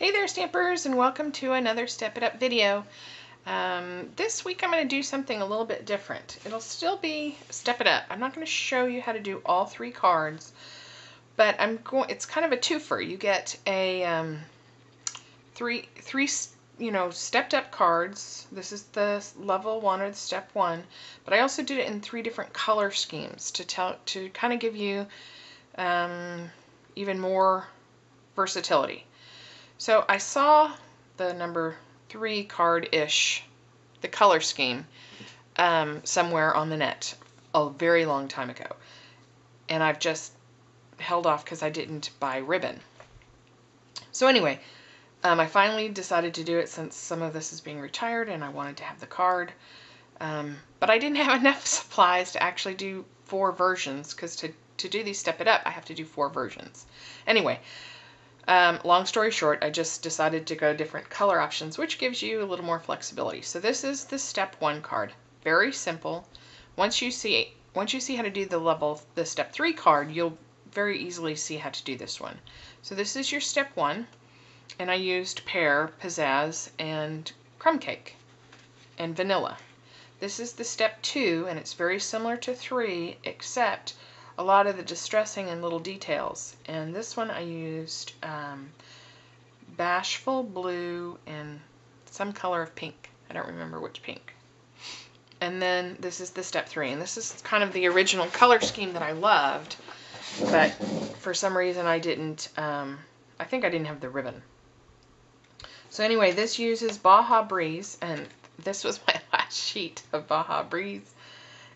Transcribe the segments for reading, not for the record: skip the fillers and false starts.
Hey there, Stampers, and welcome to another Step It Up video. This week I'm going to do something a little bit different. It'll still be Step It Up. I'm not going to show you how to do all three cards, but it's kind of a twofer. You get a three stepped up cards. This is the level 1 or the step 1, but I also did it in 3 different color schemes to kind of give you even more versatility. So I saw the number 3 card-ish, the color scheme, somewhere on the net a very long time ago. And I've just held off because I didn't buy ribbon. So anyway, I finally decided to do it since some of this is being retired and I wanted to have the card. But I didn't have enough supplies to actually do 4 versions, because to do these Step It Up, I have to do 4 versions. Anyway. Long story short, I just decided to go different color options, which gives you a little more flexibility. So this is the step 1 card. Very simple. Once you see how to do the step 3 card, you'll very easily see how to do this one. So this is your step 1, and I used pear, pizzazz, and crumb cake, and vanilla. This is the step 2, and it's very similar to 3, except a lot of the distressing and little details. And this one I used bashful blue and some color of pink. I don't remember which pink. And then this is the step 3, and this is kind of the original color scheme that I loved, but for some reason I didn't, I think I didn't have the ribbon. So anyway, this uses Baja Breeze, and this was my last sheet of Baja Breeze.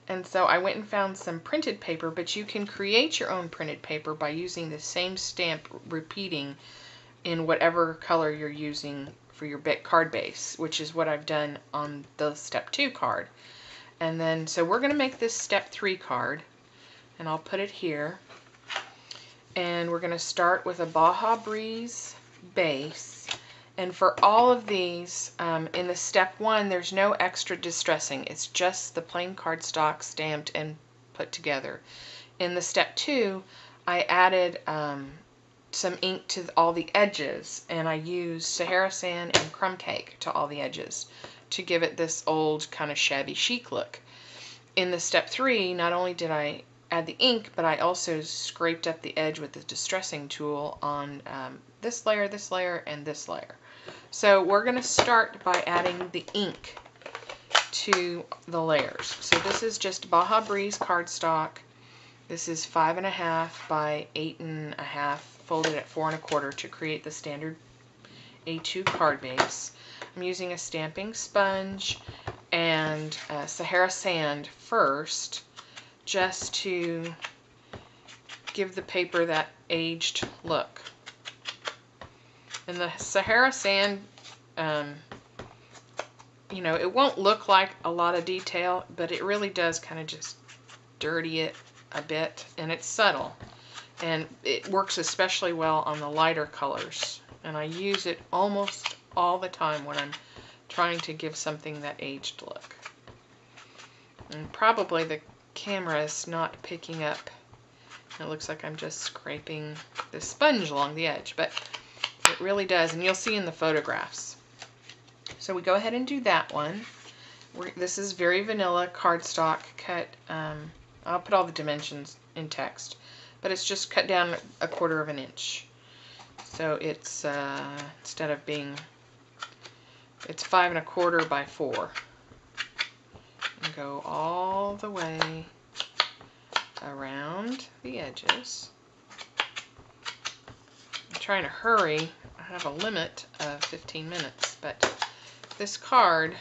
And so I went and found some printed paper, but you can create your own printed paper by using the same stamp repeating in whatever color you're using for your card base, which is what I've done on the step 2 card. And then, so we're going to make this step 3 card, and I'll put it here. And we're going to start with a Baja Breeze base. And for all of these, in the step 1, there's no extra distressing. It's just the plain cardstock stamped and put together. In the step 2, I added some ink to all the edges, and I used Sahara Sand and crumb cake to all the edges to give it this old kind of shabby chic look. In the step 3, not only did I add the ink, but I also scraped up the edge with the distressing tool on this layer, and this layer. So we're going to start by adding the ink to the layers. So this is just Baja Breeze cardstock. This is 5.5 by 8.5, folded at 4 1/4 to create the standard A2 card base. I'm using a stamping sponge and Sahara Sand first, just to give the paper that aged look. And the Sahara Sand, you know, it won't look like a lot of detail, but it really does kind of just dirty it a bit, and it's subtle. And it works especially well on the lighter colors. And I use it almost all the time when I'm trying to give something that aged look. And probably the camera is not picking up. It looks like I'm just scraping the sponge along the edge, but it really does, and you'll see in the photographs. So we go ahead and do that one. This is very vanilla cardstock cut. I'll put all the dimensions in text, but it's just cut down 1/4 inch. So it's instead of being, it's 5 1/4 by 4. And go all the way around the edges. I'm trying to hurry. I have a limit of 15 minutes, but this card,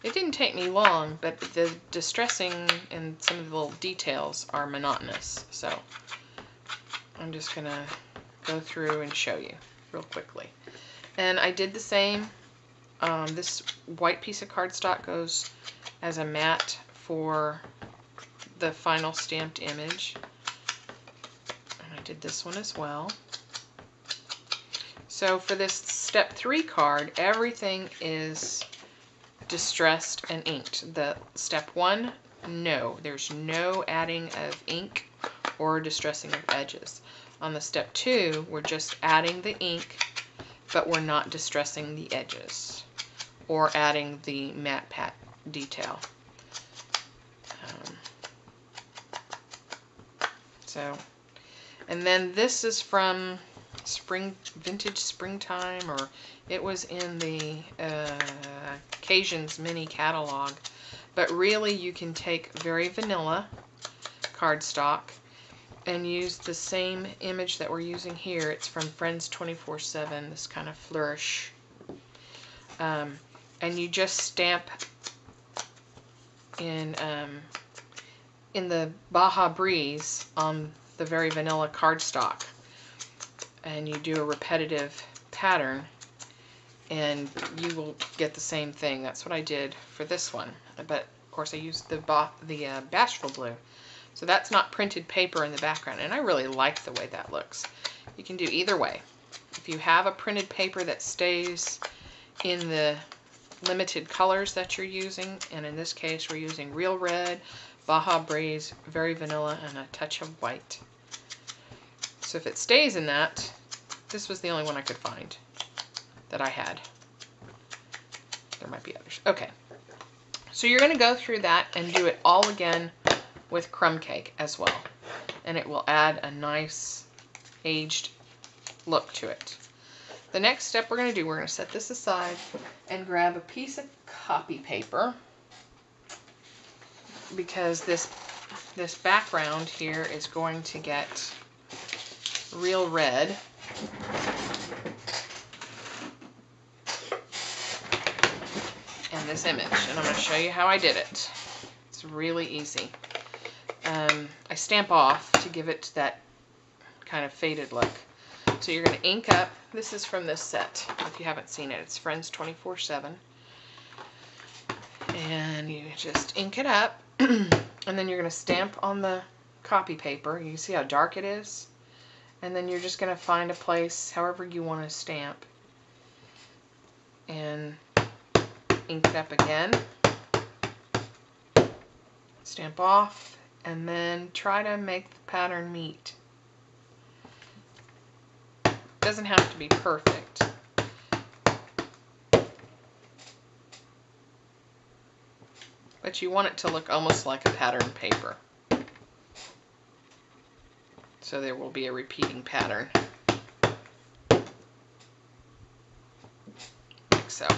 it didn't take me long, but the distressing and some of the little details are monotonous. So I'm just going to go through and show you real quickly. And I did the same. This white piece of cardstock goes as a mat for the final stamped image. And I did this one as well. So for this step 3 card, everything is distressed and inked. The step 1, no, there's no adding of ink or distressing of edges. On the step 2, we're just adding the ink, but we're not distressing the edges or adding the matte pat detail. And then this is from Vintage Springtime, or it was in the Occasions mini catalog. But really, you can take very vanilla cardstock and use the same image that we're using here. It's from Friends 24/7, this kind of flourish. And you just stamp in the Baja Breeze on the very vanilla cardstock, and you do a repetitive pattern, and you will get the same thing. That's what I did for this one, but of course I used the Bashful Blue. So that's not printed paper in the background, and I really like the way that looks. You can do either way. If you have a printed paper that stays in the limited colors that you're using, and in this case we're using Real Red, Baja Breeze, very vanilla, and a touch of white. So if it stays in that, this was the only one I could find that I had. There might be others. Okay, so you're going to go through that and do it all again with crumb cake as well, and it will add a nice aged look to it. The next step we're going to do, we're going to set this aside and grab a piece of copy paper, because this background here is going to get real red. And this image, and I'm going to show you how I did it. It's really easy. I stamp off to give it that kind of faded look. So you're going to ink up. This is from this set, if you haven't seen it. It's Friends 24/7. And you just ink it up, and then you're going to stamp on the copy paper. You can see how dark it is. And then you're just going to find a place, however you want to stamp, and ink it up again. Stamp off, and then try to make the pattern meet. Doesn't have to be perfect. But you want it to look almost like a pattern paper. So there will be a repeating pattern. Like so.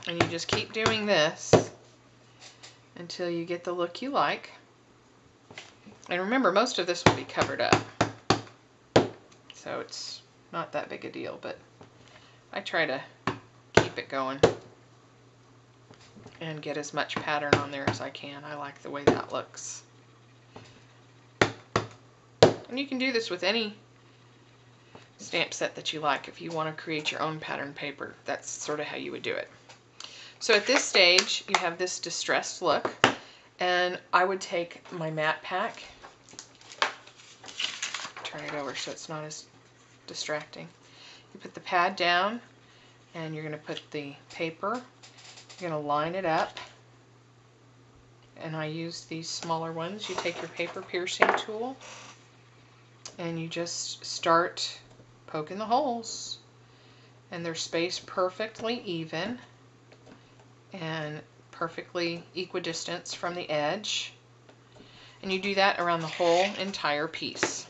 And you just keep doing this until you get the look you like. And remember, most of this will be covered up, so it's not that big a deal, but I try to keep it going and get as much pattern on there as I can. I like the way that looks. And you can do this with any stamp set that you like. If you want to create your own pattern paper, that's sort of how you would do it. So at this stage, you have this distressed look, and I would take my matte pack, turn it over so it's not as distracting. You put the pad down, and you're going to put the paper, you're going to line it up, and I use these smaller ones. You take your paper piercing tool, and you just start poking the holes, and they're spaced perfectly even and perfectly equidistant from the edge, and you do that around the whole entire piece.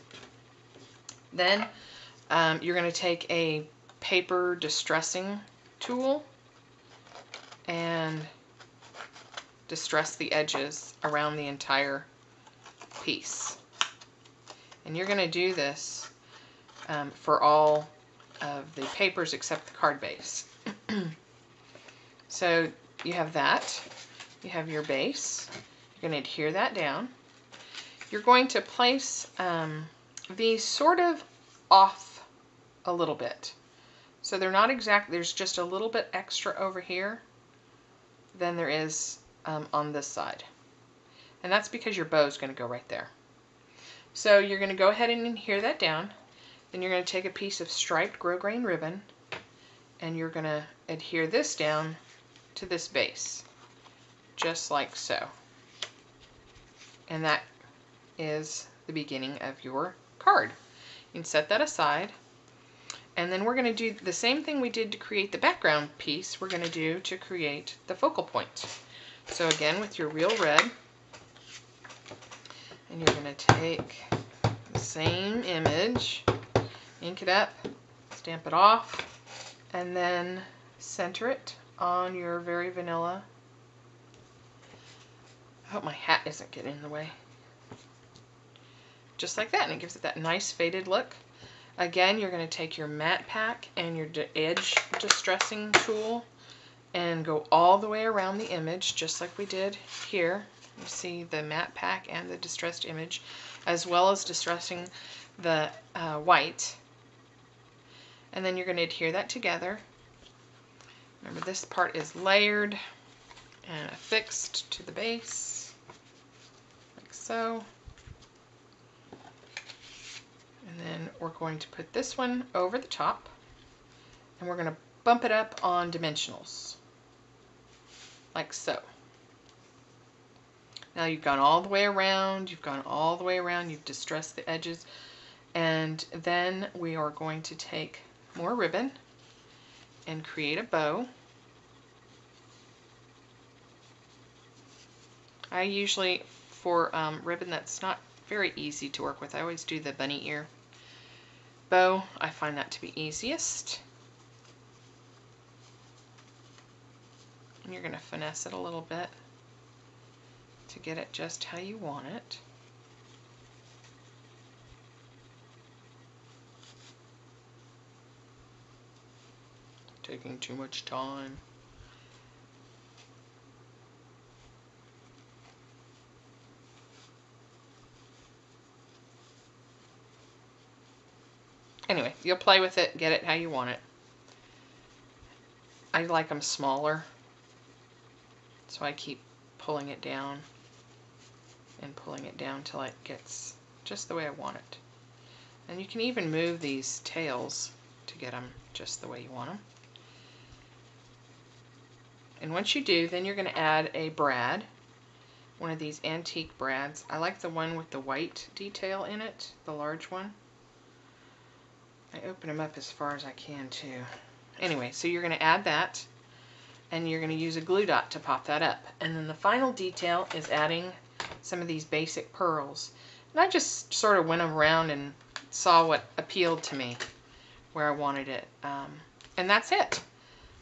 Then you're going to take a paper distressing tool and distress the edges around the entire piece. And you're going to do this for all of the papers except the card base. So you have that. You have your base. You're going to adhere that down. You're going to place these sort of off a little bit. So they're not exact, there's just a little bit extra over here than there is on this side. And that's because your bow is going to go right there. So you're going to go ahead and adhere that down. Then you're going to take a piece of striped grosgrain ribbon, and you're going to adhere this down to this base. just like so. And that is the beginning of your card. You can set that aside. And then we're going to do the same thing we did to create the background piece, we're going to do to create the focal point. So again, with your real red, and you're going to take the same image, ink it up, stamp it off, and then center it on your very vanilla. I hope my hat isn't getting in the way. Just like that, and it gives it that nice faded look. Again, you're going to take your matte pack and your edge distressing tool and go all the way around the image, just like we did here. You see the matte pack and the distressed image, as well as distressing the white. And then you're going to adhere that together. Remember, this part is layered and affixed to the base, like so. And then we're going to put this one over the top, and we're going to bump it up on dimensionals, like so. Now you've gone all the way around, you've distressed the edges, and then we are going to take more ribbon and create a bow. I usually, for ribbon that's not very easy to work with, I always do the bunny ear bow. I find that to be easiest. And you're going to finesse it a little bit to get it just how you want it. Taking too much time. Anyway, you'll play with it, get it how you want it. I like them smaller, so I keep pulling it down and pulling it down till it gets just the way I want it. And you can even move these tails to get them just the way you want them. And once you do, then you're going to add a brad, one of these antique brads. I like the one with the white detail in it, the large one. I open them up as far as I can too. Anyway, so you're going to add that, and you're going to use a glue dot to pop that up. And then the final detail is adding some of these basic pearls. And I just sort of went around and saw what appealed to me, where I wanted it. And that's it.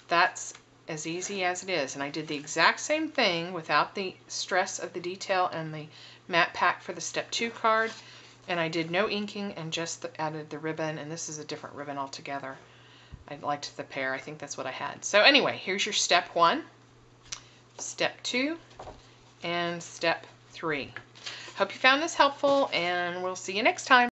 That's as easy as it is. And I did the exact same thing without the stress of the detail and the matte pack for the step 2 card. And I did no inking and just added the ribbon, and this is a different ribbon altogether. I liked the pair. I think that's what I had. So anyway, here's your step 1, step 2, and step 3. Hope you found this helpful, and we'll see you next time.